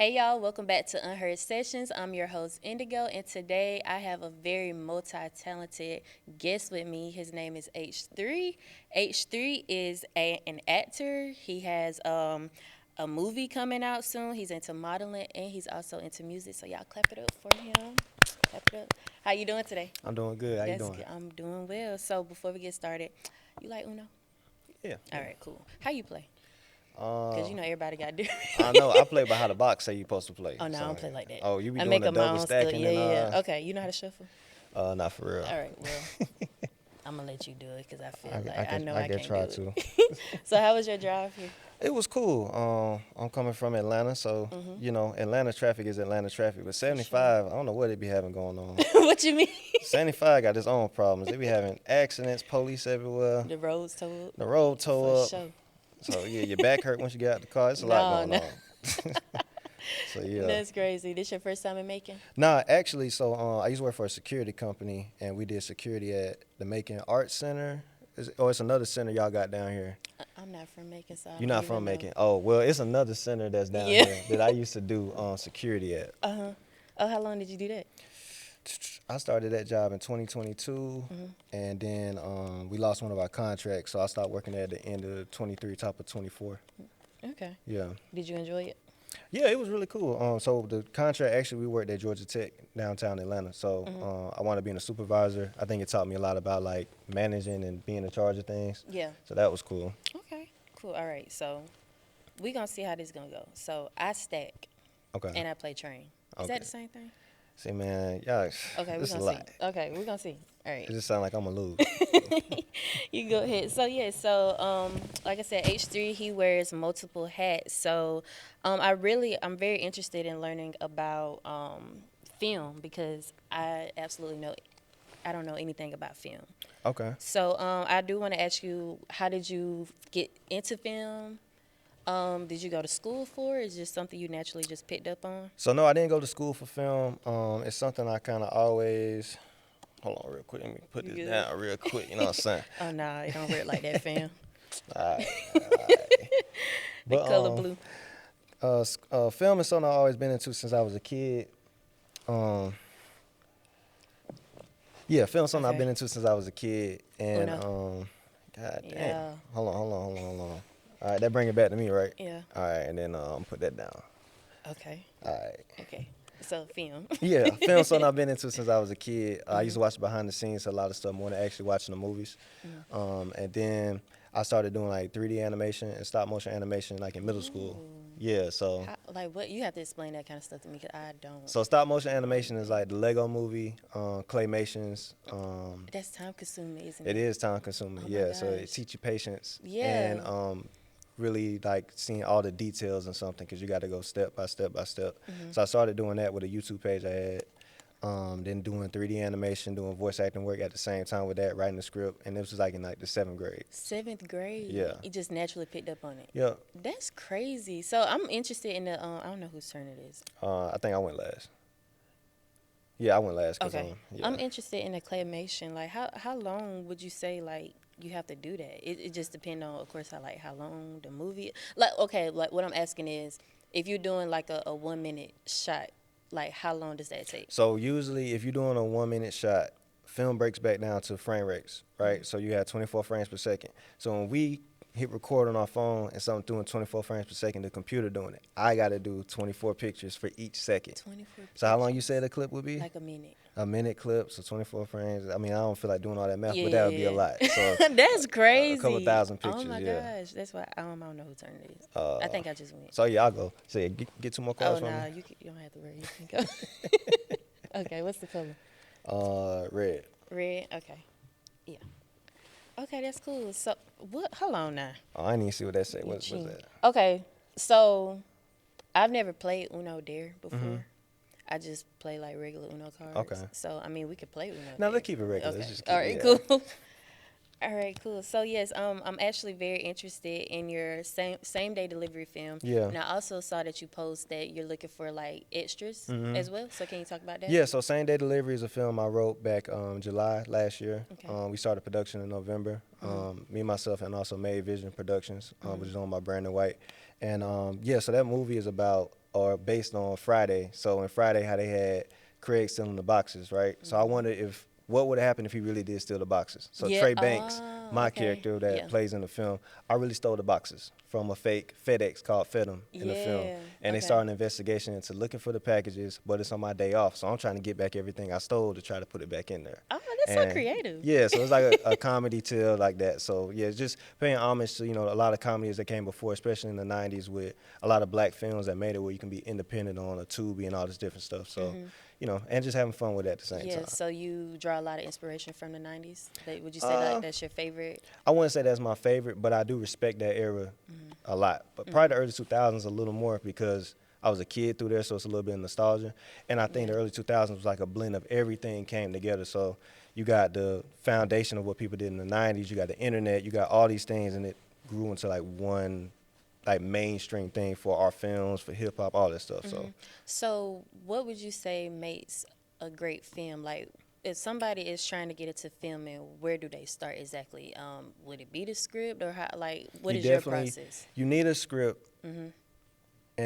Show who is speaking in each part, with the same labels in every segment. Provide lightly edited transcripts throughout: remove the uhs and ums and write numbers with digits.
Speaker 1: Hey y'all, welcome back to Unheard Sessions. I'm your host Indigo, and today I have a very multi-talented guest with me. His name is H3. H3 is an actor. He has a movie coming out soon. He's into modeling and he's also into music. So y'all clap it up for him. Clap it up. How you doing today?
Speaker 2: I'm doing good. How you
Speaker 1: That's
Speaker 2: doing?
Speaker 1: good. I'm doing well. So before we get started, you like Uno?
Speaker 2: Yeah.
Speaker 1: All right, cool. How you play?
Speaker 2: Uh,
Speaker 1: Because you know everybody got different.
Speaker 2: I know. I play by how the box say you supposed to play.
Speaker 1: Oh, no, I
Speaker 2: So,
Speaker 1: don't play like that.
Speaker 2: oh, you be
Speaker 1: I
Speaker 2: doing
Speaker 1: make
Speaker 2: the
Speaker 1: up my
Speaker 2: double
Speaker 1: own stuff.
Speaker 2: stacking
Speaker 1: Yeah,
Speaker 2: and
Speaker 1: yeah. Okay, you know how to shuffle?
Speaker 2: not for real.
Speaker 1: All right, well, I'm going to let you do it because I feel like I
Speaker 2: can
Speaker 1: know
Speaker 2: I
Speaker 1: I
Speaker 2: can
Speaker 1: can't
Speaker 2: try
Speaker 1: do
Speaker 2: to.
Speaker 1: it. So how was your drive here?
Speaker 2: It was cool. I'm coming from Atlanta, so Atlanta traffic is Atlanta traffic. But 75, I don't know what they be having going on.
Speaker 1: What you mean?
Speaker 2: 75 got its own problems. They be having accidents, police everywhere,
Speaker 1: The roads towed?
Speaker 2: the road
Speaker 1: For
Speaker 2: tow up.
Speaker 1: sure.
Speaker 2: So yeah, your back hurt once you get out the car. It's a lot
Speaker 1: No,
Speaker 2: going
Speaker 1: no.
Speaker 2: on. So yeah.
Speaker 1: That's crazy. This your first time in Macon?
Speaker 2: Nah, actually, so I used to work for a security company, and we did security at the Macon Arts Center. It's another center y'all got down here.
Speaker 1: I'm not from Macon, so I
Speaker 2: You're
Speaker 1: don't
Speaker 2: not
Speaker 1: even
Speaker 2: from
Speaker 1: know.
Speaker 2: Macon. Oh, well, it's another center that's down
Speaker 1: Yeah.
Speaker 2: here that I used to do security at.
Speaker 1: Uh-huh. Oh, how long did you do that?
Speaker 2: I started that job in 2022, and then we lost one of our contracts, so I started working at the end of 23, top of 24.
Speaker 1: Okay.
Speaker 2: Yeah.
Speaker 1: Did you enjoy it?
Speaker 2: Yeah, it was really cool. So the contract, actually, we worked at Georgia Tech, downtown Atlanta. So I wanted to be a supervisor. I think it taught me a lot about, like, managing and being in charge of things.
Speaker 1: Yeah.
Speaker 2: So that was cool.
Speaker 1: Okay. Cool. All right. So we going to see how this going to go. So I stack
Speaker 2: Okay.
Speaker 1: and I play train. Is
Speaker 2: Okay.
Speaker 1: that the same thing?
Speaker 2: See, man, y'all,
Speaker 1: Okay, we're
Speaker 2: this is a
Speaker 1: gonna
Speaker 2: lot.
Speaker 1: see. Okay, we're gonna see. All right.
Speaker 2: It just sounds like I'm going to lose.
Speaker 1: You go ahead. So yeah, like I said, H3 he wears multiple hats. So I'm very interested in learning about film because I don't know anything about film.
Speaker 2: Okay.
Speaker 1: So I do want to ask you, how did you get into film? Did you go to school for it? Is it just something you naturally just picked up on?
Speaker 2: So, no, I didn't go to school for film. It's something I kind of always – hold on real quick. Let me put
Speaker 1: You
Speaker 2: this
Speaker 1: good?
Speaker 2: down real quick. You know what I'm saying?
Speaker 1: Oh no, it don't work like that, fam.
Speaker 2: All right. All right.
Speaker 1: The color blue.
Speaker 2: Film is something I've always been into since I was a kid. Yeah, film is something I've
Speaker 1: Okay.
Speaker 2: been into since I was a kid. And,
Speaker 1: Uno.
Speaker 2: God damn.
Speaker 1: Yeah.
Speaker 2: Hold on. All right, that bring it back to me, right?
Speaker 1: Yeah.
Speaker 2: All right, and then put that down.
Speaker 1: Okay.
Speaker 2: All right.
Speaker 1: Okay. So film.
Speaker 2: Yeah, film something I've been into since I was a kid. I used to watch behind the scenes a lot of stuff more than actually watching the movies. And then I started doing like 3D animation and stop motion animation like in middle school. Yeah, so
Speaker 1: Like what? You have to explain that kind of stuff to me because I don't.
Speaker 2: so stop motion animation is like the Lego movie, claymations.
Speaker 1: That's time consuming, isn't
Speaker 2: It
Speaker 1: it?
Speaker 2: is time consuming,
Speaker 1: Oh my
Speaker 2: yeah. So it
Speaker 1: gosh.
Speaker 2: teach you patience
Speaker 1: Yeah.
Speaker 2: and really like seeing all the details and something because you got to go step by step by step. So I started doing that with a YouTube page I had. Then doing 3D animation, doing voice acting work at the same time with that, writing the script, and this was like in like the 7th grade.
Speaker 1: 7th grade.
Speaker 2: Yeah.
Speaker 1: You just naturally picked up on it.
Speaker 2: Yeah,
Speaker 1: That's crazy. So I'm interested in the. I don't know whose turn it is.
Speaker 2: I think I went last. Yeah, I went last. 'Cause,
Speaker 1: Okay.
Speaker 2: yeah.
Speaker 1: I'm interested in the claymation. Like how long would you say like you have to do that? It just depends on, of course, how long the movie. Like okay, like what I'm asking is, if you're doing like a 1 minute shot, like how long does that take?
Speaker 2: So usually, if you're doing a 1 minute shot, film breaks back down to frame rates, right? So you have 24 frames per second. So when we hit record on our phone and something doing 24 frames per second, the computer doing it, I got to do 24 pictures for each second.
Speaker 1: 24.
Speaker 2: So how long you said the clip would be?
Speaker 1: Like a minute.
Speaker 2: A minute clip, so 24 frames. I mean, I don't feel like doing all that math,
Speaker 1: Yeah,
Speaker 2: but that would be a lot. So
Speaker 1: that's crazy.
Speaker 2: a couple thousand
Speaker 1: Oh
Speaker 2: pictures,
Speaker 1: my
Speaker 2: yeah.
Speaker 1: gosh, that's why I don't know who turn it is. I think I just went.
Speaker 2: So yeah, I'll go. So yeah, get 2 more
Speaker 1: Oh
Speaker 2: cards from
Speaker 1: no,
Speaker 2: me.
Speaker 1: you don't have to worry. You can go. Okay, what's the color?
Speaker 2: Red.
Speaker 1: Red. Okay. Yeah. Okay, that's cool. So what? Hold on now.
Speaker 2: Oh, I didn't even see what that said.
Speaker 1: You
Speaker 2: What's
Speaker 1: cheating.
Speaker 2: that?
Speaker 1: Okay, so I've never played Uno Dare before. I just play like regular Uno cards.
Speaker 2: Okay.
Speaker 1: So I mean, we could play Uno.
Speaker 2: No,
Speaker 1: Dare.
Speaker 2: let's keep it regular.
Speaker 1: Okay.
Speaker 2: Let's just keep
Speaker 1: All right.
Speaker 2: it,
Speaker 1: Cool.
Speaker 2: yeah.
Speaker 1: All right. Cool. So yes, I'm actually very interested in your same day delivery film.
Speaker 2: Yeah.
Speaker 1: And I also saw that you post that you're looking for like extras as well. So can you talk about that?
Speaker 2: Yeah, so Same Day Delivery is a film I wrote back July last year.
Speaker 1: Okay.
Speaker 2: We started production in November. Me, myself, and also Made Vision Productions, which is owned by Brandon White. And yeah, so that movie is about or based on Friday. So in Friday, how they had Craig stealing the boxes, right? So I wonder if what would have happened if he really did steal the boxes. So
Speaker 1: Yeah.
Speaker 2: Trey Banks, my
Speaker 1: Okay.
Speaker 2: character that
Speaker 1: Yeah.
Speaker 2: plays in the film, I really stole the boxes from a fake FedEx called Fedem in the film.
Speaker 1: Yeah.
Speaker 2: And they
Speaker 1: Okay.
Speaker 2: started an investigation into looking for the packages, but it's on my day off. So I'm trying to get back everything I stole to try to put it back in there.
Speaker 1: Oh, that's so
Speaker 2: And
Speaker 1: creative.
Speaker 2: yeah, so it's like a comedy tale like that. So yeah, it's just paying homage to, a lot of comedies that came before, especially in the 90s with a lot of black films that made it where you can be independent on a Tubi and all this different stuff. So, and just having fun with it at the same
Speaker 1: Yeah,
Speaker 2: time.
Speaker 1: so you draw a lot of inspiration from the 90s. Would you say like that's your favorite?
Speaker 2: I wouldn't say that's my favorite, but I do respect that era a lot. But probably the early 2000s a little more because I was a kid through there, so it's a little bit of nostalgia. And I think the early 2000s was like a blend of everything came together. So you got the foundation of what people did in the 90s, you got the internet, you got all these things, and it grew into like one like mainstream thing for our films, for hip hop, all that stuff.
Speaker 1: So what would you say makes a great film? Like, if somebody is trying to get into filming, where do they start exactly? Would it be the script, or how? Like, what is your process?
Speaker 2: You need a script, and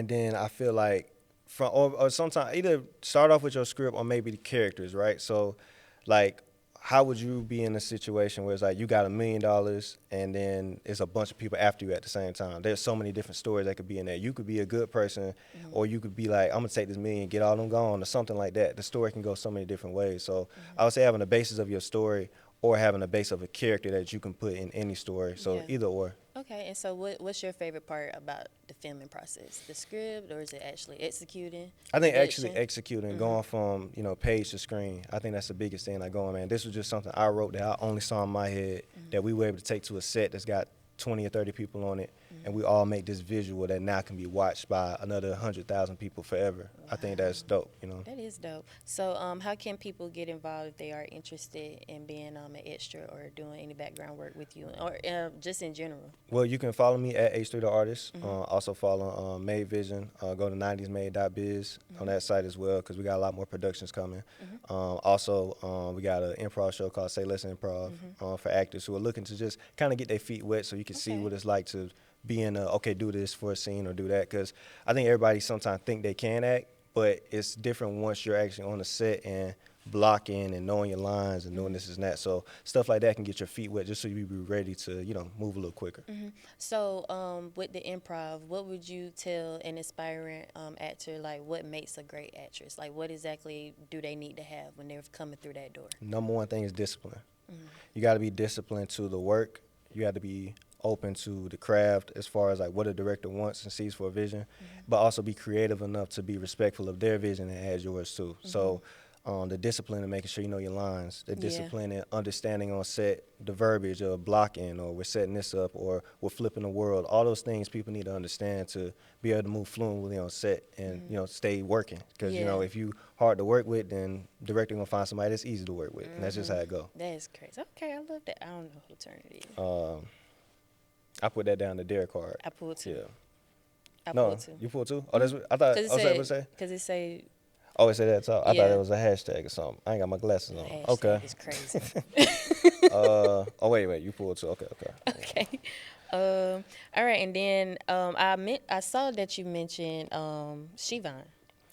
Speaker 2: then I feel like or sometimes either start off with your script or maybe the characters, right? So, like, how would you be in a situation where it's like you got $1 million and then it's a bunch of people after you at the same time? There's so many different stories that could be in there. You could be a good person, or you could be like, I'm gonna take this million, get all them gone, or something like that. The story can go so many different ways. So I would say having a basis of your story or having a base of a character that you can put in any story. So either or.
Speaker 1: Okay, and so what's your favorite part about the filming process? The script, or is it actually executing?
Speaker 2: I think
Speaker 1: production?
Speaker 2: actually executing, going from page to screen. I think that's the biggest thing. Like going, man, this was just something I wrote that I only saw in my head that we were able to take to a set that's got 20 or 30 people on it, and we all make this visual that now can be watched by another 100,000 people forever. Wow. I think that's dope.
Speaker 1: That is dope. So, how can people get involved if they are interested in being an extra or doing any background work with you, or just in general?
Speaker 2: Well, you can follow me at H3 the Artist. Also follow Made Vision. Go to 90smade.biz on that site as well, because we got a lot more productions coming. Also, we got an improv show called Say Less Improv for actors who are looking to just kind of get their feet wet so you can see what it's like to be in do this for a scene or do that. Because I think everybody sometimes think they can act, but it's different once you're actually on the set and blocking and knowing your lines and doing this and that. So stuff like that can get your feet wet just so you be ready to, move a little quicker.
Speaker 1: So with the improv, what would you tell an aspiring actor, like what makes a great actress? Like what exactly do they need to have when they're coming through that door?
Speaker 2: Number one thing is discipline. You got to be disciplined to the work. You got to be open to the craft as far as like what a director wants and sees for a vision, but also be creative enough to be respectful of their vision and add yours too. So the discipline and making sure you know your lines, the discipline and understanding on set the verbiage of blocking, or we're setting this up, or we're flipping the world. All those things people need to understand to be able to move fluently on set and stay working. Because if you hard to work with, then director gonna find somebody that's easy to work with, and that's just how it go.
Speaker 1: That is crazy. Okay, I love that. I don't know who turn it is.
Speaker 2: I put that down the dare card.
Speaker 1: I pulled two.
Speaker 2: Yeah.
Speaker 1: I
Speaker 2: No,
Speaker 1: pulled two.
Speaker 2: you pulled two? Oh, that's what I thought.
Speaker 1: Because
Speaker 2: What say?
Speaker 1: Because it say
Speaker 2: Oh, it said that top. I thought
Speaker 1: Yeah.
Speaker 2: it was a hashtag or something. I ain't got my glasses on.
Speaker 1: hashtag
Speaker 2: Okay.
Speaker 1: is crazy.
Speaker 2: Oh wait, you pulled two. Okay.
Speaker 1: Okay. All right, and then I saw that you mentioned Siobhan.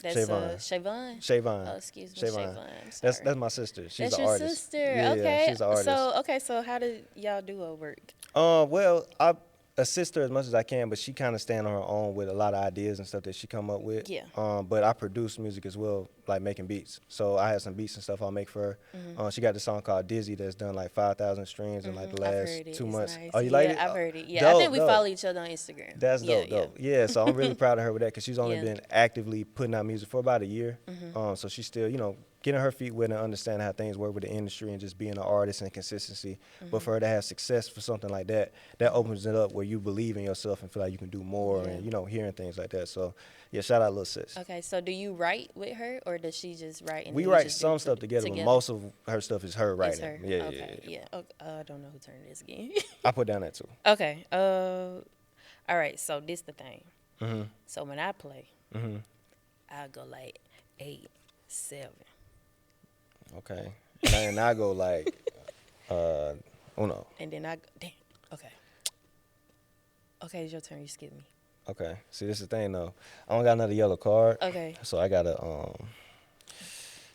Speaker 1: That's Siobhan.
Speaker 2: Shavon.
Speaker 1: Oh, excuse me,
Speaker 2: Shavon.
Speaker 1: Siobhan.
Speaker 2: That's my sister. She's
Speaker 1: That's
Speaker 2: the
Speaker 1: your
Speaker 2: artist.
Speaker 1: sister.
Speaker 2: Yeah,
Speaker 1: Okay.
Speaker 2: she's the artist.
Speaker 1: So how did y'all duo work?
Speaker 2: Well, I assist her as much as I can, but she kind of stand on her own with a lot of ideas and stuff that she come up with.
Speaker 1: Yeah.
Speaker 2: But I produce music as well, like making beats. So I have some beats and stuff I'll make for her. She got this song called Dizzy that's done like 5,000 streams in like the
Speaker 1: I've
Speaker 2: last
Speaker 1: heard it.
Speaker 2: 2
Speaker 1: It's
Speaker 2: months.
Speaker 1: nice.
Speaker 2: Oh, you like it?
Speaker 1: I've heard it. Yeah,
Speaker 2: Dope,
Speaker 1: I think we
Speaker 2: dope.
Speaker 1: follow each other on Instagram.
Speaker 2: That's
Speaker 1: Yeah,
Speaker 2: dope. Yeah, so I'm really proud of her with that because she's only
Speaker 1: Yeah.
Speaker 2: been actively putting out music for about a year. So she's still, getting her feet wet and understanding how things work with the industry and just being an artist and consistency. But for her to have success for something like that, that opens it up where you believe in yourself and feel like you can do more and, hearing things like that. So, yeah, shout out Lil Sis.
Speaker 1: Okay, so do you write with her, or does she just write? And
Speaker 2: We
Speaker 1: then you
Speaker 2: write
Speaker 1: just
Speaker 2: some
Speaker 1: do
Speaker 2: stuff together, but most of her stuff is her writing.
Speaker 1: It's her.
Speaker 2: Yeah,
Speaker 1: Okay, yeah. Okay. I don't know who turned this again.
Speaker 2: I put down that too.
Speaker 1: Okay. All right. So this the thing.
Speaker 2: Mm-hmm.
Speaker 1: So when I play,
Speaker 2: Mm-hmm.
Speaker 1: I go like 8, 7.
Speaker 2: Okay. And I go like, uno.
Speaker 1: And then I go, damn. Okay. Okay, it's your turn. You skip me.
Speaker 2: Okay. See, this is the thing though. I don't got another yellow card.
Speaker 1: Okay.
Speaker 2: So I gotta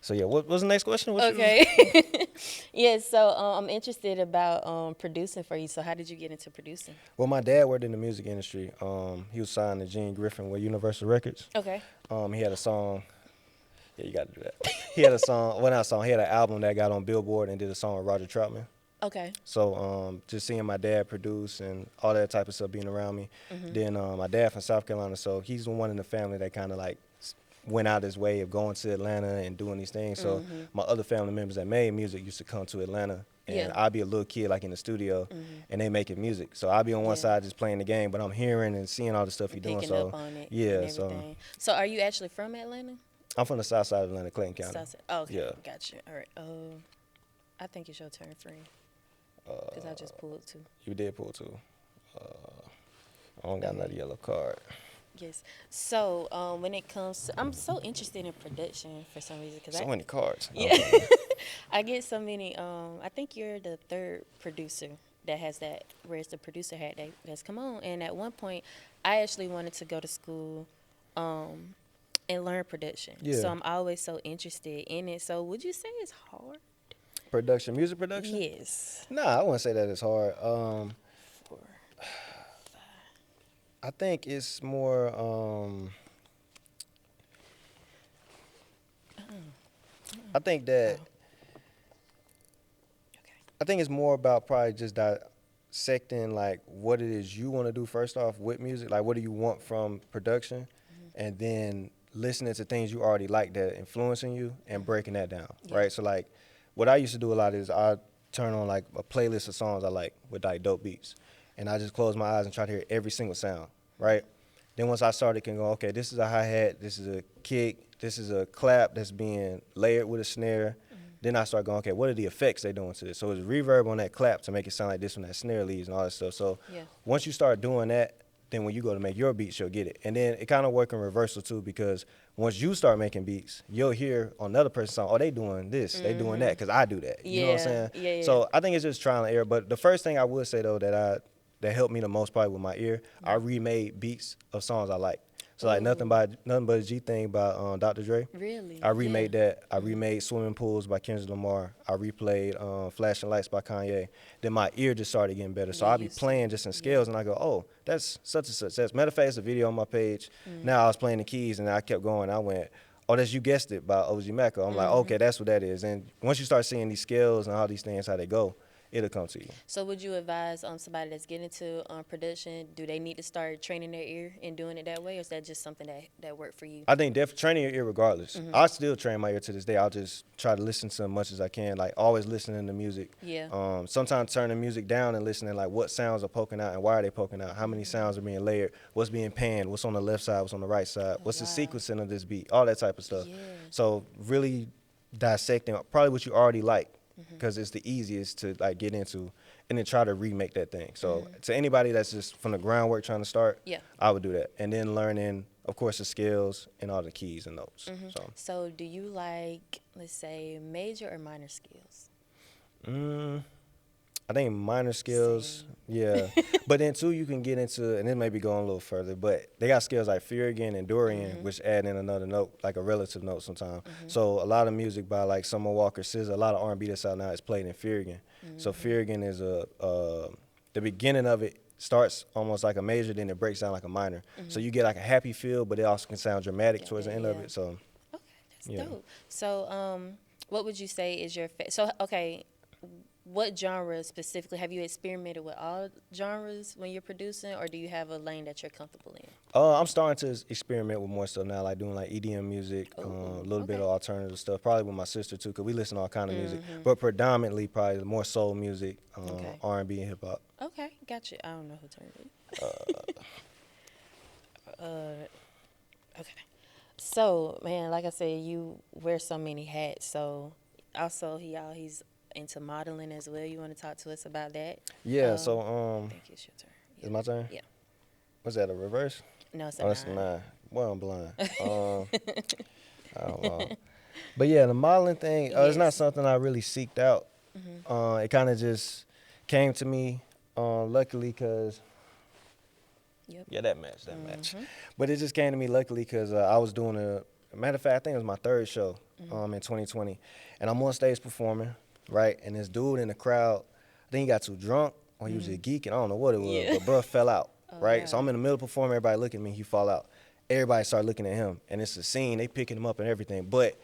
Speaker 2: So yeah, what was the next question? What you
Speaker 1: Okay. Yeah, so I'm interested about producing for you. So how did you get into producing?
Speaker 2: Well, my dad worked in the music industry. He was signed to Gene Griffin with Universal Records.
Speaker 1: Okay.
Speaker 2: He had a song. Yeah, you got to do that. He had a song. Well, not a song. He had an album that got on Billboard and did a song with Roger Troutman.
Speaker 1: Okay.
Speaker 2: So just seeing my dad produce and all that type of stuff being around me. Then my dad from South Carolina, so he's the one in the family that kind of like went out his way of going to Atlanta and doing these things. So my other family members that made music used to come to Atlanta. And
Speaker 1: Yeah.
Speaker 2: I'd be a little kid like in the studio and they making music. So I'd be on one
Speaker 1: Yeah.
Speaker 2: side just playing the game, but I'm hearing and seeing all the stuff he's doing.
Speaker 1: Picking
Speaker 2: So
Speaker 1: up on it.
Speaker 2: yeah,
Speaker 1: And everything. So are you actually from Atlanta?
Speaker 2: I'm from the south side of Atlanta, Clayton County.
Speaker 1: South Side. Oh, okay.
Speaker 2: Yeah.
Speaker 1: Gotcha. All right. I think it's your turn, friend. Because I just pulled two.
Speaker 2: You did pull two. I don't got another yellow card.
Speaker 1: Yes. So when it comes to, I'm so interested in production for some reason. Cause
Speaker 2: So
Speaker 1: I,
Speaker 2: many cards.
Speaker 1: yeah. I get so many. I think you're the third producer that has that, whereas the producer hat that's come on. And at one point, I actually wanted to go to school and learn production.
Speaker 2: Yeah.
Speaker 1: So I'm always so interested in it. So would you say it's hard?
Speaker 2: Production, music production?
Speaker 1: Yes.
Speaker 2: Nah, I wouldn't say that it's hard.
Speaker 1: 4, 5.
Speaker 2: I think it's more. I think that.
Speaker 1: Okay.
Speaker 2: I think it's more about probably just dissecting like what it is you want to do first off with music. Like, what do you want from production, and then listening to things you already like that influencing you and breaking that down.
Speaker 1: Yeah.
Speaker 2: Right. So like, what I used to do a lot is I turn on like a playlist of songs I like with like dope beats, and I just close my eyes and try to hear every single sound. Right. Then once I started, can go, okay, this is a hi-hat, this is a kick, this is a clap that's being layered with a snare. Then I start going, okay, what are the effects they doing to this? So it's reverb on that clap to make it sound like this when that snare leads and all that stuff. So
Speaker 1: Yeah.
Speaker 2: once you start doing that, then when you go to make your beats, you'll get it. And then it kind of work in reversal too, because once you start making beats, you'll hear on another person's song, oh, they doing this, they doing that, because I do that. You know what I'm saying?
Speaker 1: Yeah, yeah.
Speaker 2: So I think it's just trial and error. But the first thing I would say, though, that helped me the most probably with my ear, I remade beats of songs I like. So like nothing but a G thing by Dr. Dre.
Speaker 1: Really?
Speaker 2: I remade that. I remade Swimming Pools by Kendrick Lamar. I replayed Flashing Lights by Kanye. Then my ear just started getting better. So
Speaker 1: Yeah,
Speaker 2: I'd be playing just in scales, and I go, oh, that's such and such. That's matter of fact, it's a video on my page. Now I was playing the keys, and I kept going. I went, oh, that's You Guessed It by OG Macko. I'm like, okay, that's what that is. And once you start seeing these scales and all these things, how they go, it'll come to you.
Speaker 1: So would you advise somebody that's getting into production, do they need to start training their ear and doing it that way, or is that just something that worked for you?
Speaker 2: I think definitely training your ear regardless. I still train my ear to this day. I'll just try to listen to as much as I can, like always listening to music.
Speaker 1: Yeah.
Speaker 2: Sometimes turning music down and listening, like what sounds are poking out and why are they poking out, how many sounds are being layered, what's being panned, what's on the left side, what's on the right side, what's the sequencing of this beat, all that type of stuff.
Speaker 1: Yeah.
Speaker 2: So really dissecting probably what you already like, because it's the easiest to like get into, and then try to remake that thing. So to anybody that's just from the groundwork trying to start,
Speaker 1: Yeah.
Speaker 2: I would do that. And then learning, of course, the scales and all the keys and notes.
Speaker 1: So do you like, let's say, major or minor scales?
Speaker 2: I think minor scales, yeah. But then too, you can get into, and it may be going a little further, but they got scales like Furigan and Dorian, which add in another note, like a relative note sometimes. So a lot of music by like Summer Walker, SZA, a lot of R&B that's out now is played in Furigan. So Furigan is the beginning of it starts almost like a major, then it breaks down like a minor. So you get like a happy feel, but it also can sound dramatic towards the end of it. So
Speaker 1: Okay, that's
Speaker 2: Yeah.
Speaker 1: dope. So what would you say is your what genre specifically, have you experimented with all genres when you're producing, or do you have a lane that you're comfortable in?
Speaker 2: I'm starting to experiment with more stuff now, like doing like EDM music, a little bit of alternative stuff, probably with my sister too, because we listen to all kind of music, but predominantly probably more soul music,
Speaker 1: Okay.
Speaker 2: R&B and hip hop.
Speaker 1: Okay, gotcha. I don't know who turned it. Okay. So, man, like I said, you wear so many hats. So, also, he's into modeling as well. You want to talk to us about that?
Speaker 2: Yeah,
Speaker 1: I
Speaker 2: so
Speaker 1: think it's your turn.
Speaker 2: it's my turn?
Speaker 1: Yeah.
Speaker 2: What's that, a reverse?
Speaker 1: No, it's
Speaker 2: Oh, that's a
Speaker 1: 9.
Speaker 2: 9. Well, I'm blind. I don't know. But yeah, the modeling thing, it's not
Speaker 1: Yes.
Speaker 2: something I really seeked out. It kind of just came to me, luckily, because
Speaker 1: Yep.
Speaker 2: Yeah, that match. But it just came to me luckily because I was doing matter of fact, I think it was my third show in 2020. And I'm on stage performing, right? And this dude in the crowd, I think he got too drunk or he was just geeking. I don't know what it was,
Speaker 1: Yeah.
Speaker 2: but bro fell out, right?
Speaker 1: God.
Speaker 2: So I'm in the middle of performing, everybody look at me, he fall out. Everybody start looking at him. And it's a scene, they picking him up and everything. But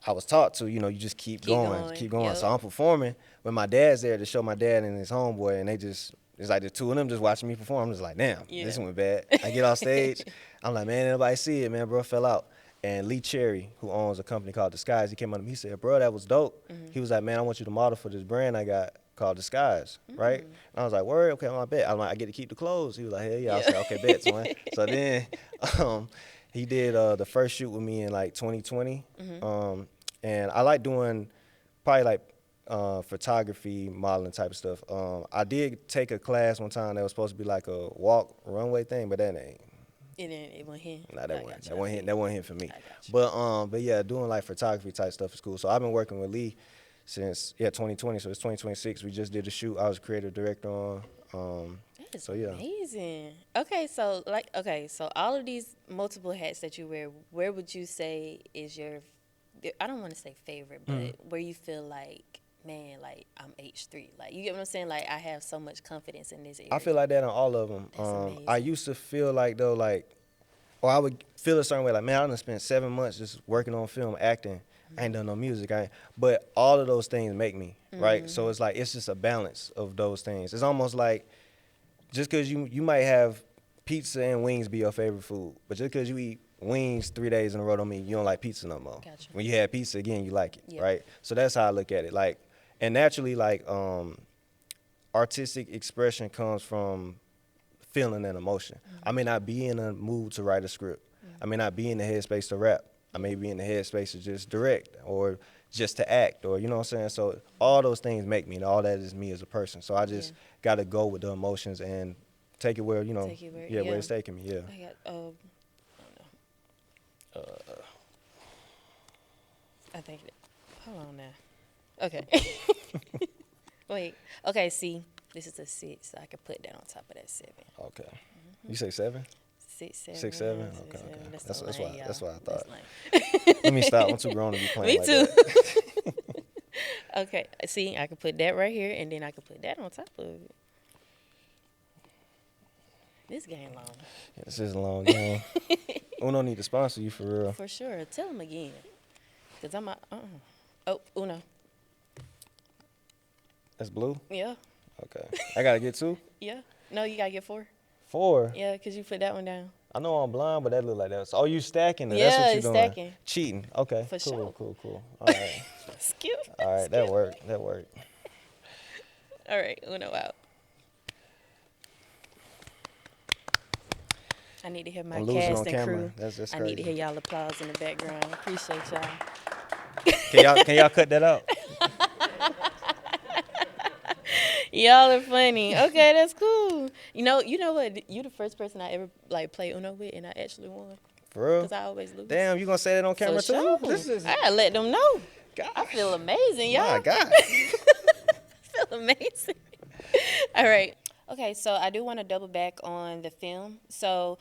Speaker 2: I was taught to, you just keep going.
Speaker 1: Yep.
Speaker 2: So I'm performing when my dad's there to show my dad and his homeboy, and it's like the two of them just watching me perform. I'm just like, damn, this went bad. I get off stage, I'm like, man, nobody see it, man, bro fell out. And Lee Cherry, who owns a company called Disguise, he came up to me, he said, bro, that was dope. He was like, man, I want you to model for this brand I got called Disguise, right? And I was like, word, okay, I bet. I'm like, I get to keep the clothes. He was like, hell yeah. I was like, okay, bet, twin. So then he did the first shoot with me in like 2020. And I like doing probably like photography, modeling type of stuff. I did take a class one time that was supposed to be like a walk runway thing, but that ain't.
Speaker 1: It wasn't him.
Speaker 2: Nah, that wasn't him for me.
Speaker 1: I got you.
Speaker 2: But yeah, doing like photography type stuff is cool. So I've been working with Lee since 2020. So it's 2026. We just did a shoot. I was creative director on.
Speaker 1: That is
Speaker 2: So yeah.
Speaker 1: amazing. So all of these multiple hats that you wear, where would you say is your, I don't want to say favorite, but where you feel like, man, like I'm H3, like you get what I'm saying? Like I have so much confidence in this area.
Speaker 2: I feel like that on all of them.
Speaker 1: That's amazing.
Speaker 2: I used to feel like though, or I would feel a certain way, like, man, I done spent 7 months just working on film, acting. I ain't done no music. But all of those things make me, right? So it's like, it's just a balance of those things. It's almost like, just because you might have pizza and wings be your favorite food, but just because you eat wings 3 days in a row don't mean you don't like pizza no more.
Speaker 1: Gotcha.
Speaker 2: When you have pizza again, you like it,
Speaker 1: Yeah.
Speaker 2: right? So that's how I look at it. Like, and naturally, like, artistic expression comes from feeling and emotion. I may not be in a mood to write a script. I may not be in the headspace to rap. I may be in the headspace to just direct or just to act, or you know what I'm saying? So all those things make me, and all that is me as a person. So I just got to go with the emotions and take it where, where it's taking me, yeah.
Speaker 1: I got, I don't know. I think, hold on now. Okay. Wait. Okay, see, this is a 6, so I can put that on top of that 7.
Speaker 2: Okay. You say 7?
Speaker 1: 6, 7.
Speaker 2: 6, 7?
Speaker 1: Six,
Speaker 2: Okay,
Speaker 1: seven.
Speaker 2: okay.
Speaker 1: That's
Speaker 2: What I thought.
Speaker 1: lame.
Speaker 2: Let me stop. I'm too grown to be playing
Speaker 1: Me
Speaker 2: like
Speaker 1: too.
Speaker 2: that.
Speaker 1: Okay, see, I can put that right here, and then I can put that on top of it. This game long.
Speaker 2: Yeah, this is a long game. Uno need to sponsor you for real.
Speaker 1: For sure. Tell them again. Because I'm Oh, Uno.
Speaker 2: That's blue?
Speaker 1: Yeah.
Speaker 2: Okay. I got to get 2?
Speaker 1: Yeah. No, you got to get 4.
Speaker 2: 4?
Speaker 1: Yeah, because you put that one down.
Speaker 2: I know I'm blind, but that look like that. So, you stacking it.
Speaker 1: Yeah,
Speaker 2: That's what you
Speaker 1: it's
Speaker 2: doing.
Speaker 1: stacking.
Speaker 2: Cheating. Okay.
Speaker 1: For
Speaker 2: cool,
Speaker 1: sure.
Speaker 2: Cool. All right.
Speaker 1: Skip.
Speaker 2: All right, that worked.
Speaker 1: All right, Uno out. I need to hear my
Speaker 2: I'm losing
Speaker 1: cast
Speaker 2: on
Speaker 1: and
Speaker 2: camera.
Speaker 1: crew.
Speaker 2: That's
Speaker 1: I
Speaker 2: crazy.
Speaker 1: need to hear y'all applause in the background. Appreciate y'all.
Speaker 2: Can y'all cut that out?
Speaker 1: Y'all are funny. Okay, that's cool. You know what? You the first person I ever play Uno with, and I actually won.
Speaker 2: For real?
Speaker 1: Because I always lose.
Speaker 2: Damn, you gonna say that on camera
Speaker 1: For
Speaker 2: too?
Speaker 1: sure.
Speaker 2: This is
Speaker 1: I gotta let them know.
Speaker 2: gosh.
Speaker 1: I feel amazing, y'all.
Speaker 2: My God.
Speaker 1: I feel amazing. All right. Okay, so I do want to double back on the film. So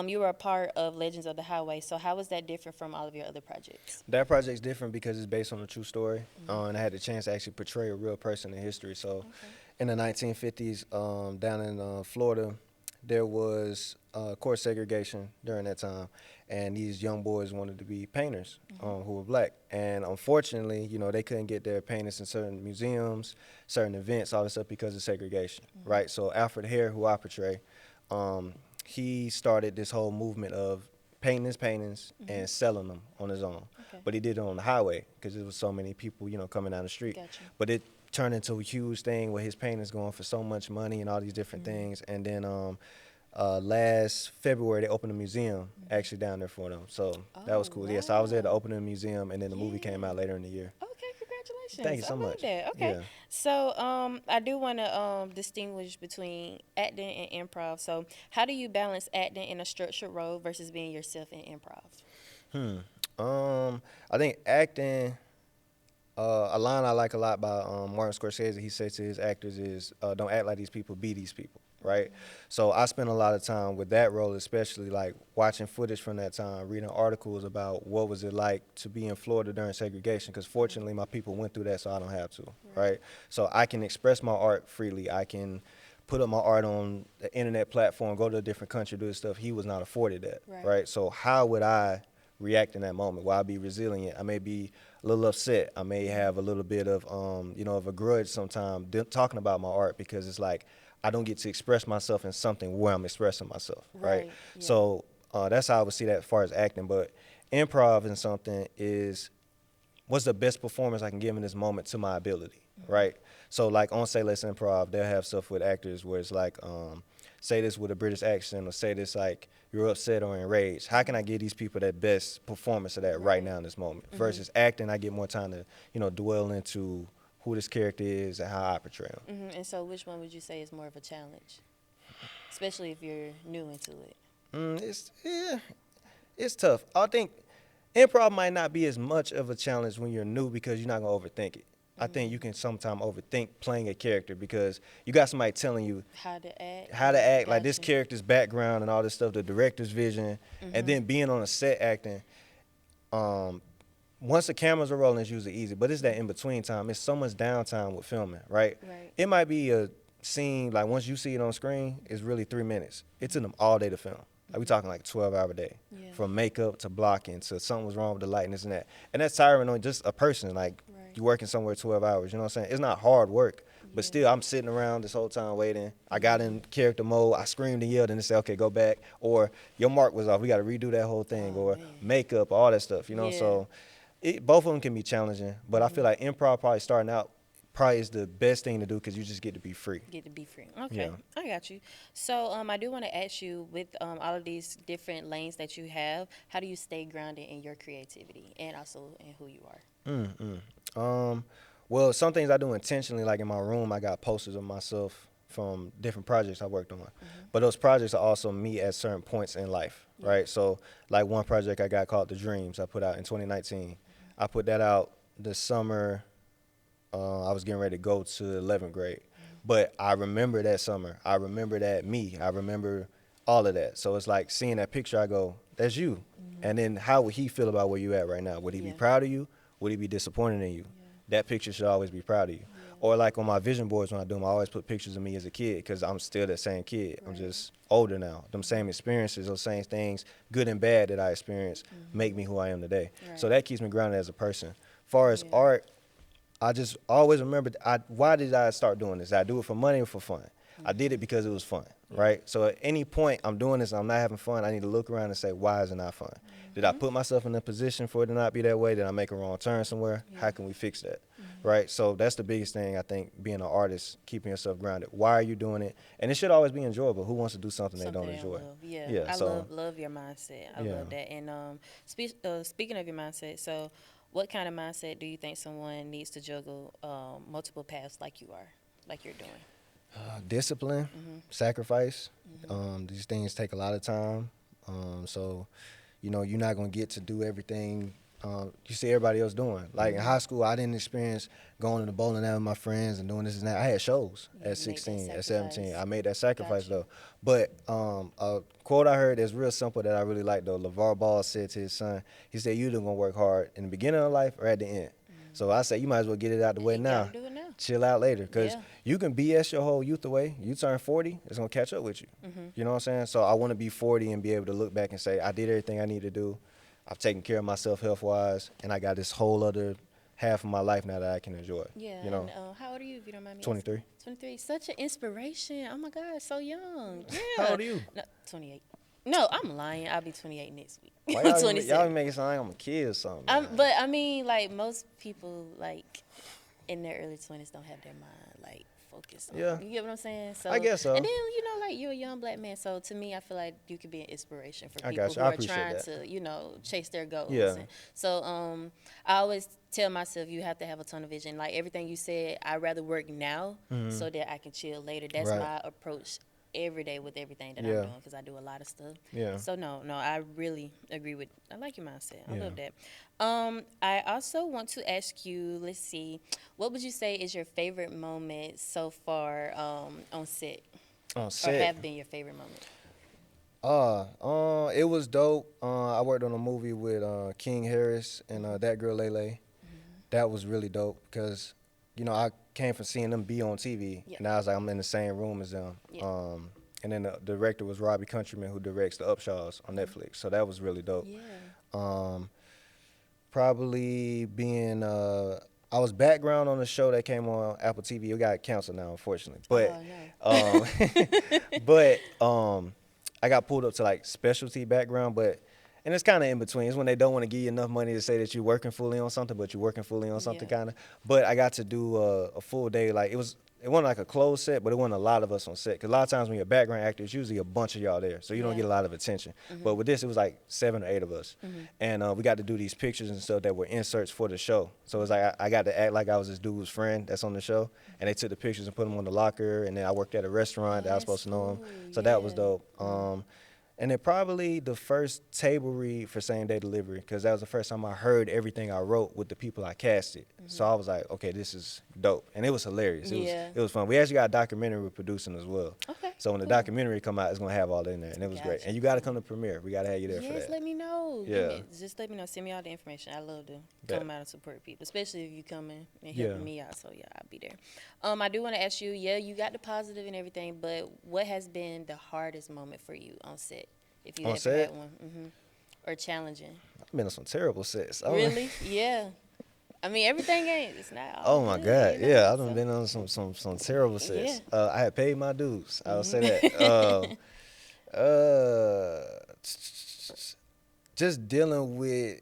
Speaker 1: you were a part of Legends of the Highway. So how was that different from all of your other projects?
Speaker 2: That project's different because it's based on a true story, and I had the chance to actually portray a real person in history. So, in the 1950s, down in Florida, there was court segregation during that time, and these young boys wanted to be painters who were black. And unfortunately, they couldn't get their paintings in certain museums, certain events, all this stuff because of segregation, right? So Alfred Hare, who I portray, he started this whole movement of painting his paintings and selling them on his own.
Speaker 1: Okay.
Speaker 2: But he did it on the highway because there was so many people, coming down the street.
Speaker 1: Gotcha.
Speaker 2: But it turned into a huge thing where his paintings going for so much money and all these different things. And then last February, they opened a museum actually down there for them. So that was cool.
Speaker 1: Wow.
Speaker 2: Yeah, so I was there to open the museum, and then the movie came out later in the year.
Speaker 1: Okay, congratulations.
Speaker 2: Thank you so
Speaker 1: I love
Speaker 2: much.
Speaker 1: that. Okay.
Speaker 2: Yeah.
Speaker 1: So I do want to distinguish between acting and improv. So how do you balance acting in a structured role versus being yourself in improv?
Speaker 2: I think acting, A line I like a lot by Martin Scorsese, he says to his actors is, don't act like these people, be these people, right? So I spend a lot of time with that role, especially like watching footage from that time, reading articles about what was it like to be in Florida during segregation, because fortunately my people went through that, so I don't have to, right? So I can express my art freely. I can put up my art on the internet platform, go to a different country, do this stuff. He was not afforded that, right? So how would I react in that moment? Will I be resilient? I may be a little upset. I may have a little bit of, of a grudge sometimes talking about my art, because it's like I don't get to express myself in something where I'm expressing myself, right?
Speaker 1: Yeah.
Speaker 2: So that's how I would see that as far as acting. But improv in something is what's the best performance I can give in this moment to my ability, right? So like on Say Let's Improv, they'll have stuff with actors where it's like, say this with a British accent, or say this like you're upset or enraged. How can I give these people that best performance of that right now in this moment? Versus acting, I get more time to, dwell into who this character is and how I portray him.
Speaker 1: And so which one would you say is more of a challenge, especially if you're new into it?
Speaker 2: It's tough. I think improv might not be as much of a challenge when you're new, because you're not gonna overthink it. I think you can sometimes overthink playing a character, because you got somebody telling you
Speaker 1: How to act.
Speaker 2: like this character's background and all this stuff, the director's vision, and then being on a set acting. Once the cameras are rolling, it's usually easy, but it's that in between time. It's so much downtime with filming, right? It might be a scene like once you see it on screen, it's really 3 minutes. It took them all day to film. Like we talking like 12-hour day, from makeup to blocking to something was wrong with the light and this and that. And that's tiring on just a person. Like you working somewhere 12 hours, you know what I'm saying? It's not hard work, but still I'm sitting around this whole time waiting. I got in character mode. I screamed and yelled and they said, okay, go back. Or your mark was off. We got to redo that whole thing. Or makeup, all that stuff, you know? So both of them can be challenging, but I feel like improv probably starting out probably is the best thing to do, because you just get to be free.
Speaker 1: Okay, I got you. So I do want to ask you, with all of these different lanes that you have, how do you stay grounded in your creativity and also in who you are?
Speaker 2: Well, some things I do intentionally, like in my room, I got posters of myself from different projects I worked on. But those projects are also me at certain points in life, right? So like one project I got called The Dreams, I put out in 2019. I put that out this summer. I was getting ready to go to 11th grade. But I remember that summer. I remember that me. I remember all of that. So it's like seeing that picture, I go, that's you. And then how would he feel about where you at right now? Would he be proud of you? Would he be disappointed in you? That picture should always be proud of you. Or like on my vision boards when I do them, I always put pictures of me as a kid, because I'm still that same kid. I'm just older now. Them same experiences, those same things, good and bad that I experienced, make me who I am today. So that keeps me grounded as a person. As far as art, I just always remember, why did I start doing this? Did I do it for money or for fun? I did it because it was fun, right? So at any point I'm doing this and I'm not having fun, I need to look around and say, why is it not fun? Did I put myself in a position for it to not be that way? Did I make a wrong turn somewhere? How can we fix that, right? So that's the biggest thing, I think, being an artist, keeping yourself grounded. Why are you doing it? And it should always be enjoyable. Who wants to do something they don't enjoy?
Speaker 1: I love your mindset. I love that. And speaking of your mindset, so what kind of mindset do you think someone needs to juggle multiple paths like you are, like you're doing?
Speaker 2: Discipline, sacrifice. These things take a lot of time. So, you're not going to get to do everything you see everybody else doing. Like in high school, I didn't experience going to the bowling alley with my friends and doing this and that. I had shows at 16, at 17. I made that sacrifice though. But a quote I heard that's real simple that I really like though. LeVar Ball said to his son, he said, "You either gonna work hard in the beginning of life or at the end." So I say you might as well get it out the way now.
Speaker 1: Do it now.
Speaker 2: Chill out later, because you can BS your whole youth away. You turn 40, it's gonna catch up with you. You know what I'm saying? So I want to be 40 and be able to look back and say I did everything I need to do. I've taken care of myself health-wise, and I got this whole other half of my life now that I can enjoy.
Speaker 1: Yeah.
Speaker 2: You know?
Speaker 1: And, how old are you, if you don't mind me?
Speaker 2: 23.
Speaker 1: 23. Such an inspiration. Oh my God, so young. Yeah.
Speaker 2: How old are you?
Speaker 1: No, 28. No, I'm lying. I'll be 28 next week.
Speaker 2: Why y'all make it sound like I'm a kid or something?
Speaker 1: But I mean, like most people, like in their early 20s, don't have their mind like focused on.
Speaker 2: Yeah.
Speaker 1: You get what I'm saying? So
Speaker 2: I guess so.
Speaker 1: And then like you're a young black man, so to me, I feel like you could be an inspiration for people who
Speaker 2: I
Speaker 1: are trying
Speaker 2: that.
Speaker 1: to chase their goals.
Speaker 2: Yeah.
Speaker 1: And so I always tell myself you have to have a ton of vision. Like everything you said, I'd rather work now so that I can chill later. That's my approach every day with everything that I'm
Speaker 2: Yeah.
Speaker 1: doing because I do a lot of stuff.
Speaker 2: Yeah.
Speaker 1: So no, I really agree with. I like your mindset. I
Speaker 2: Yeah.
Speaker 1: love that. I also want to ask you. Let's see, what would you say is your favorite moment so far on set,
Speaker 2: On
Speaker 1: or
Speaker 2: set.
Speaker 1: have been your favorite moment?
Speaker 2: It was dope. I worked on a movie with King Harris and that girl Lele. That was really dope because, I came from seeing them be on TV,
Speaker 1: Yeah.
Speaker 2: and I was like, I'm in the same room as them.
Speaker 1: Yeah.
Speaker 2: And then the director was Robbie Countryman, who directs The Upshaws on Netflix. So that was really dope.
Speaker 1: Yeah.
Speaker 2: Probably being I was background on a show that came on Apple TV. It got canceled now, unfortunately. But
Speaker 1: Oh no.
Speaker 2: but I got pulled up to like specialty background, and it's kind of in between. It's when they don't want to give you enough money to say that you're working fully on something, but you're working fully on something
Speaker 1: Yeah.
Speaker 2: kind of. But I got to do a full day. Like it wasn't like a closed set, but it wasn't a lot of us on set. Because a lot of times when you're a background actor, it's usually a bunch of y'all there, so you don't
Speaker 1: Yeah.
Speaker 2: get a lot of attention. But with this, it was like 7 or 8 of us, and we got to do these pictures and stuff that were inserts for the show. So it's like I got to act like I was this dude's friend that's on the show, and they took the pictures and put them on the locker. And then I worked at a restaurant that I was supposed to know him, so that was dope. And then probably the first table read for same day delivery, because that was the first time I heard everything I wrote with the people I casted. So I was like, okay, this is dope. And it was hilarious. It was fun. We actually got a documentary we're producing as well.
Speaker 1: Okay.
Speaker 2: So when the documentary come out, it's going to have all that in there. And it was great.
Speaker 1: Gotcha.
Speaker 2: And you got to come to premiere. We got to have you there for
Speaker 1: Yes,
Speaker 2: that.
Speaker 1: let me know.
Speaker 2: Yeah.
Speaker 1: Just let me know. Send me all the information. I love to
Speaker 2: Bet.
Speaker 1: come out and support people, especially if you coming and
Speaker 2: Yeah.
Speaker 1: helping me out. So yeah, I'll be there. I do want to ask you. Yeah, you got the positive and everything, but what has been the hardest moment for you on set, if you
Speaker 2: On
Speaker 1: ever
Speaker 2: set?
Speaker 1: had one, or challenging?
Speaker 2: I've been on some terrible sets.
Speaker 1: Really? Yeah. I mean, everything ain't. It's not.
Speaker 2: Oh
Speaker 1: All
Speaker 2: my
Speaker 1: good,
Speaker 2: God!
Speaker 1: you know?
Speaker 2: Yeah, I've
Speaker 1: So-
Speaker 2: been on some terrible sets.
Speaker 1: Yeah.
Speaker 2: I had paid my dues. I would say that. Just dealing with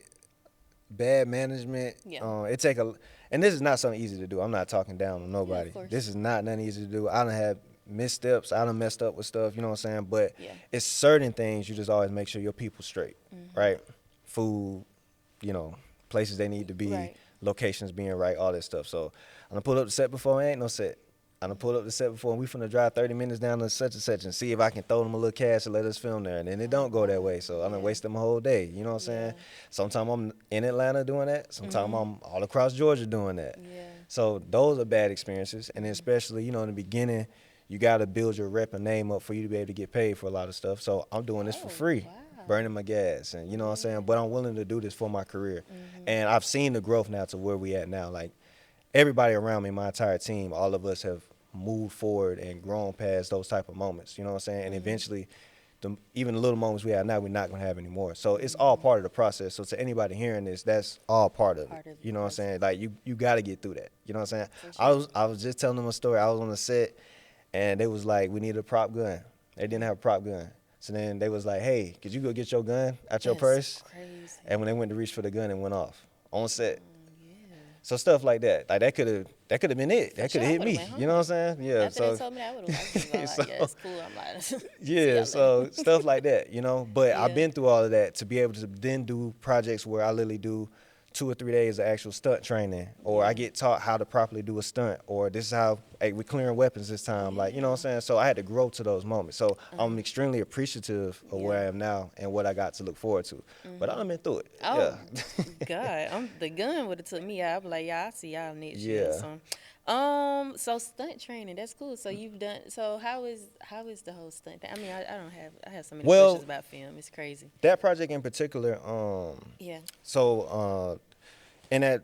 Speaker 2: bad management.
Speaker 1: Yeah.
Speaker 2: It take and this is not something easy to do. I'm not talking down on nobody.
Speaker 1: course.
Speaker 2: This is not nothing easy to do. I done had missteps. I done messed up with stuff. You know what I'm saying? But
Speaker 1: Yeah.
Speaker 2: it's certain things you just always make sure your people straight, right? Food, places they need to be,
Speaker 1: Right.
Speaker 2: locations being right, all that stuff. So I done pulled up the set before. Ain't no set. I done pulled up the set before, and we finna drive 30 minutes down to such and such and see if I can throw them a little cash and let us film there. And then it don't go that way. So I done wasted my whole day. You know what I'm saying? Sometimes I'm in Atlanta doing that. Sometimes I'm all across Georgia doing that.
Speaker 1: Yeah.
Speaker 2: So those are bad experiences. And then especially, in the beginning, you got to build your rep and name up for you to be able to get paid for a lot of stuff. So I'm doing this for free, burning my gas. And you know what I'm saying? But I'm willing to do this for my career. And I've seen the growth now to where we at now. Like, everybody around me, my entire team, all of us have moved forward and grown past those type of moments. You know what I'm saying? And eventually, even the little moments we have now, we're not going to have anymore. So it's all part of the process. So to anybody hearing this, that's all part of it. You know what I'm saying? Like, you got to get through that. You know what I'm saying? I was just telling them a story. I was on the set, and they was like, we need a prop gun. They didn't have a prop gun. So then they was like, hey, could you go get your gun out your purse?
Speaker 1: Crazy.
Speaker 2: And when they went to reach for the gun, it went off on set. So stuff like that, like that could have been it. That could have hit me. You know what I'm saying? Yeah.
Speaker 1: After they told me that, I would have
Speaker 2: So-
Speaker 1: like, yeah, it's cool. I'm like,
Speaker 2: Yeah. So stuff like that, But
Speaker 1: Yeah.
Speaker 2: I've been through all of that to be able to then do projects where I literally do 2 or 3 days of actual stunt training, or I get taught how to properly do a stunt, or this is how we're clearing weapons this time. Like, you know what I'm saying? So I had to grow to those moments. So I'm extremely appreciative of where I am now and what I got to look forward to. But I've been through it.
Speaker 1: Oh,
Speaker 2: Yeah.
Speaker 1: God, the gun would have took me out. I'd be like, yeah, I'll see y'all next year.
Speaker 2: Yeah.
Speaker 1: So stunt training, that's cool. So you've done. So how is the whole stunt thing? I mean, I have so many questions about film. It's crazy.
Speaker 2: That project in particular,
Speaker 1: Yeah.
Speaker 2: So in that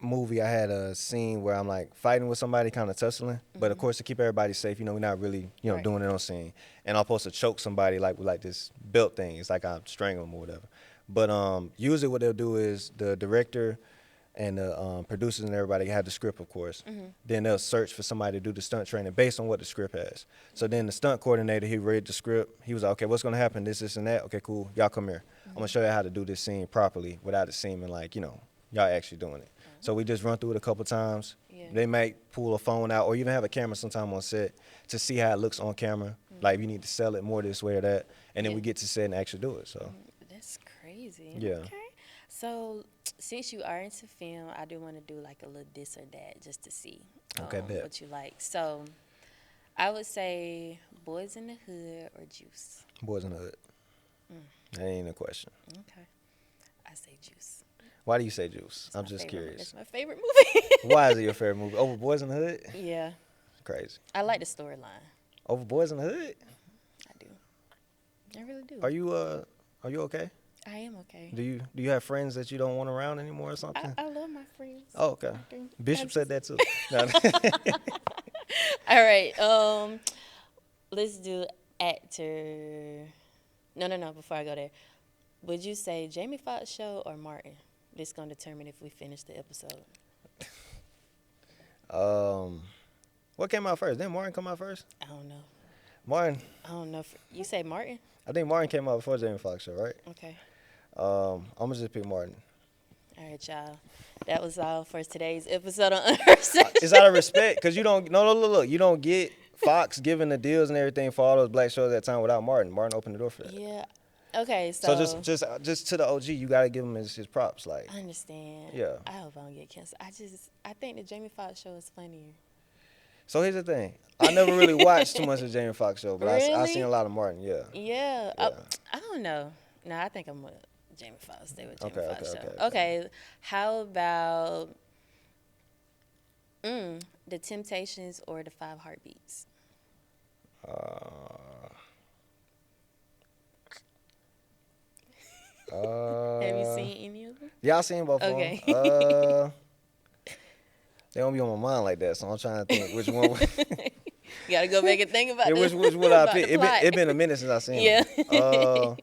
Speaker 2: movie, I had a scene where I'm like fighting with somebody, kind of tussling. But of course, to keep everybody safe, we're not really,
Speaker 1: Right.
Speaker 2: doing it on scene. And I'm supposed to choke somebody like with like this belt thing. It's like I'm strangling them or whatever. But usually what they'll do is the director and the producers and everybody have the script, of course. Then they'll search for somebody to do the stunt training based on what the script has. So then the stunt coordinator, he read the script. He was like, okay, what's going to happen? This, and that. Okay, cool. Y'all come here. I'm going to show you how to do this scene properly without it seeming like, y'all actually doing it. So we just run through it a couple times.
Speaker 1: Yeah.
Speaker 2: They might pull a phone out or even have a camera sometime on set to see how it looks on camera. Like, you need to sell it more this way or that. And then we get to set and actually do it. So,
Speaker 1: That's crazy.
Speaker 2: Yeah.
Speaker 1: Okay. So since you are into film, I do want to do like a little this or that just to see
Speaker 2: Okay, bet.
Speaker 1: what you like. So I would say Boys in the Hood or Juice.
Speaker 2: Boys in the Hood. That ain't a question.
Speaker 1: Okay. I say Juice.
Speaker 2: Why do you say Juice?
Speaker 1: It's
Speaker 2: I'm
Speaker 1: my
Speaker 2: just
Speaker 1: favorite-
Speaker 2: curious.
Speaker 1: It's my favorite movie.
Speaker 2: Why is it your favorite movie? Over Boys in the Hood?
Speaker 1: Yeah.
Speaker 2: Crazy.
Speaker 1: I like the storyline.
Speaker 2: Over Boys in the Hood?
Speaker 1: I do. I really do.
Speaker 2: Are you okay?
Speaker 1: I am okay.
Speaker 2: Do you have friends that you don't want around anymore or something?
Speaker 1: I love my friends.
Speaker 2: Oh, okay. Bishop said that too. No.
Speaker 1: All right. Let's do actor. No. Before I go there, would you say Jamie Foxx show or Martin? This gonna determine if we finish the episode.
Speaker 2: What came out first? Didn't Martin come out first?
Speaker 1: I don't know.
Speaker 2: Martin.
Speaker 1: I don't know. You say Martin?
Speaker 2: I think Martin came out before Jamie Foxx show, right?
Speaker 1: Okay.
Speaker 2: I'm gonna just pick Martin.
Speaker 1: All right, y'all. That was all for today's episode on Unheard Sessions.
Speaker 2: It's out of respect because you don't. No, look. You don't get Fox giving the deals and everything for all those black shows at that time without Martin. Martin opened the door for that.
Speaker 1: Yeah. Okay. So
Speaker 2: just to the OG, you gotta give him his props. Like,
Speaker 1: I understand.
Speaker 2: Yeah.
Speaker 1: I hope I don't get canceled. I think the Jamie Foxx show is funnier.
Speaker 2: so here's the thing. I never really watched too much of Jamie Foxx show, but I
Speaker 1: Really?
Speaker 2: seen a lot of Martin. Yeah.
Speaker 1: Yeah.
Speaker 2: Yeah.
Speaker 1: I don't know. No, I think I'm with Jamie Foxx. Stay with Jamie
Speaker 2: Okay,
Speaker 1: Foxx
Speaker 2: okay,
Speaker 1: show.
Speaker 2: okay.
Speaker 1: Okay. How about The Temptations or The Five Heartbeats? Have you seen any of them?
Speaker 2: Yeah, I seen both
Speaker 1: Okay.
Speaker 2: of them. They don't be on my mind like that, so I'm trying to think which one.
Speaker 1: You gotta go back and think about
Speaker 2: Yeah,
Speaker 1: the,
Speaker 2: which would I
Speaker 1: about
Speaker 2: pick?
Speaker 1: the plot.
Speaker 2: It been a minute since I seen
Speaker 1: Yeah.
Speaker 2: them.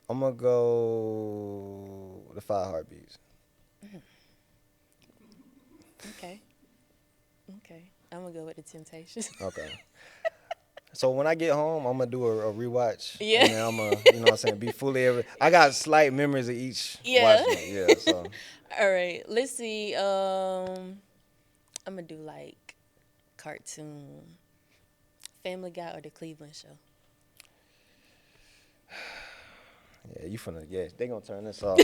Speaker 2: I'm gonna go The Five Heartbeats.
Speaker 1: Okay. I'm gonna go with The Temptations.
Speaker 2: Okay. So when I get home, I'm gonna do a rewatch.
Speaker 1: Yeah.
Speaker 2: And then I'm gonna, you know what I'm saying, be fully I got slight memories of each
Speaker 1: Yeah.
Speaker 2: watching it. Yeah. So
Speaker 1: All right. Let's see. I'm gonna do like cartoon, Family Guy or The Cleveland Show.
Speaker 2: yeah, they gonna turn this off.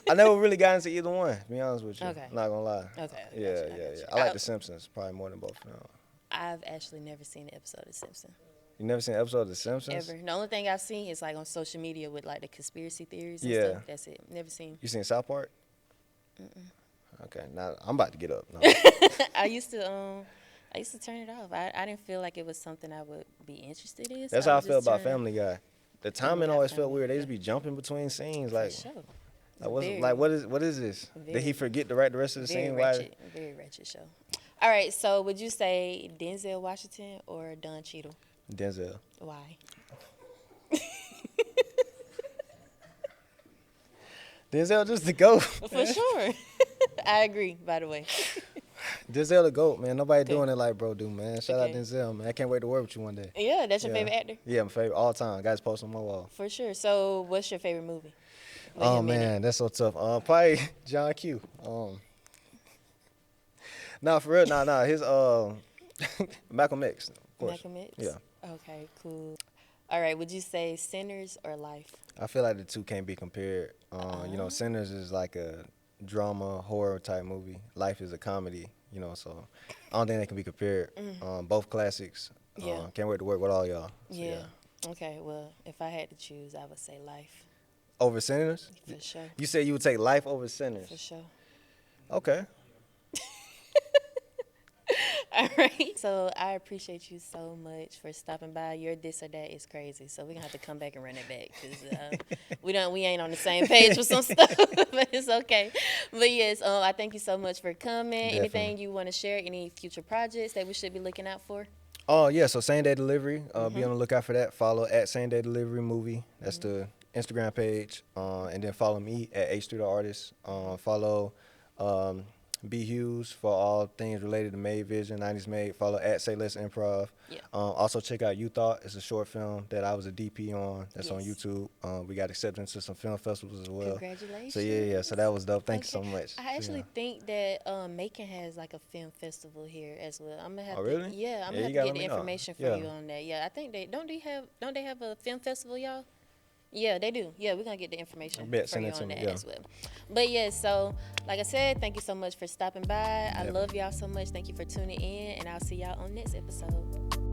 Speaker 2: I never really got into either one, to be honest with you.
Speaker 1: Okay.
Speaker 2: Not gonna lie.
Speaker 1: Okay. I
Speaker 2: Yeah.
Speaker 1: got you.
Speaker 2: I like The Simpsons probably more than both of them.
Speaker 1: I've actually never seen an episode of Simpsons.
Speaker 2: You never seen an episode of The Simpsons?
Speaker 1: Ever. The only thing I've seen is like on social media with like the conspiracy theories and
Speaker 2: Yeah.
Speaker 1: stuff. That's it. Never seen.
Speaker 2: You seen South Park? Okay, now I'm about to get up. No.
Speaker 1: I used to turn it off. I didn't feel like it was something I would be interested in. so
Speaker 2: That's how I
Speaker 1: would
Speaker 2: feel
Speaker 1: just
Speaker 2: about
Speaker 1: turn-
Speaker 2: Family Guy. The timing
Speaker 1: Guy,
Speaker 2: always felt
Speaker 1: Family
Speaker 2: weird. They
Speaker 1: Guy.
Speaker 2: just be jumping between scenes.
Speaker 1: For
Speaker 2: Like,
Speaker 1: sure.
Speaker 2: what is this? Did he forget to write the rest of the
Speaker 1: Very
Speaker 2: scene?
Speaker 1: wretched. Very wretched show. All right, so would you say Denzel Washington or Don Cheadle?
Speaker 2: Denzel.
Speaker 1: Why?
Speaker 2: Denzel just the GOAT.
Speaker 1: For sure. I agree, by the way.
Speaker 2: Denzel the GOAT, man. Nobody
Speaker 1: Okay.
Speaker 2: doing it like bro do, man. Shout out
Speaker 1: Okay.
Speaker 2: Denzel, man. I can't wait to work with you one day.
Speaker 1: Yeah, that's your
Speaker 2: Yeah.
Speaker 1: favorite actor?
Speaker 2: Yeah, my favorite all time. Guys post on my wall.
Speaker 1: For sure. So what's your favorite movie? With
Speaker 2: Oh
Speaker 1: him in it?
Speaker 2: man, that's so tough. Probably John Q. Nah, for real, nah. His Malcolm X, of course.
Speaker 1: Malcolm X?
Speaker 2: Yeah.
Speaker 1: Okay, cool. All right, would you say Sinners or Life?
Speaker 2: I feel like the two can't be compared. You know, Sinners is like a drama horror type movie. Life is a comedy. You know, so I don't think they can be compared. Both classics.
Speaker 1: Yeah.
Speaker 2: Can't wait to work with all y'all. So,
Speaker 1: Yeah. Okay, well, if I had to choose, I would say Life.
Speaker 2: Over Sinners?
Speaker 1: For sure.
Speaker 2: You said you would take Life over Sinners.
Speaker 1: For sure.
Speaker 2: Okay.
Speaker 1: All right. So I appreciate you so much for stopping by. Your this or that is crazy. So we're gonna have to come back and run it back because we ain't on the same page with some stuff, but it's okay. But yes, I thank you so much for coming.
Speaker 2: Definitely.
Speaker 1: Anything you want to share? Any future projects that we should be looking out for?
Speaker 2: Oh yeah, so same day delivery. Be on the lookout for that. Follow at Same Day Delivery Movie. That's the Instagram page. And then follow me at H3 the Artist. Follow B Hughes for all things related to Made Vision, 90s Made. Follow at Say Less Improv.
Speaker 1: Yeah.
Speaker 2: Also check out You Thought. It's a short film that I was a DP on. That's on
Speaker 1: Yes.
Speaker 2: YouTube. We got acceptance to some film festivals as well.
Speaker 1: Congratulations.
Speaker 2: So yeah. So that was dope. Thank you so
Speaker 1: Okay.
Speaker 2: much.
Speaker 1: I actually
Speaker 2: Yeah.
Speaker 1: think that Macon has like a film festival here as well. I'm gonna have
Speaker 2: Oh,
Speaker 1: to,
Speaker 2: really?
Speaker 1: yeah, I'm
Speaker 2: Yeah,
Speaker 1: gonna
Speaker 2: you
Speaker 1: have
Speaker 2: gotta
Speaker 1: to
Speaker 2: let
Speaker 1: get the
Speaker 2: me know.
Speaker 1: information from
Speaker 2: Yeah.
Speaker 1: you on that. Yeah, I think they don't they have a film festival, y'all? Yeah, they do. Yeah, we're gonna get the information
Speaker 2: I bet,
Speaker 1: for
Speaker 2: send
Speaker 1: you
Speaker 2: it to
Speaker 1: on
Speaker 2: me,
Speaker 1: that
Speaker 2: yeah.
Speaker 1: as well. But yeah, so like I said, thank you so much for stopping by. I
Speaker 2: Yeah.
Speaker 1: love y'all so much. Thank you for tuning in, and I'll see y'all on next episode.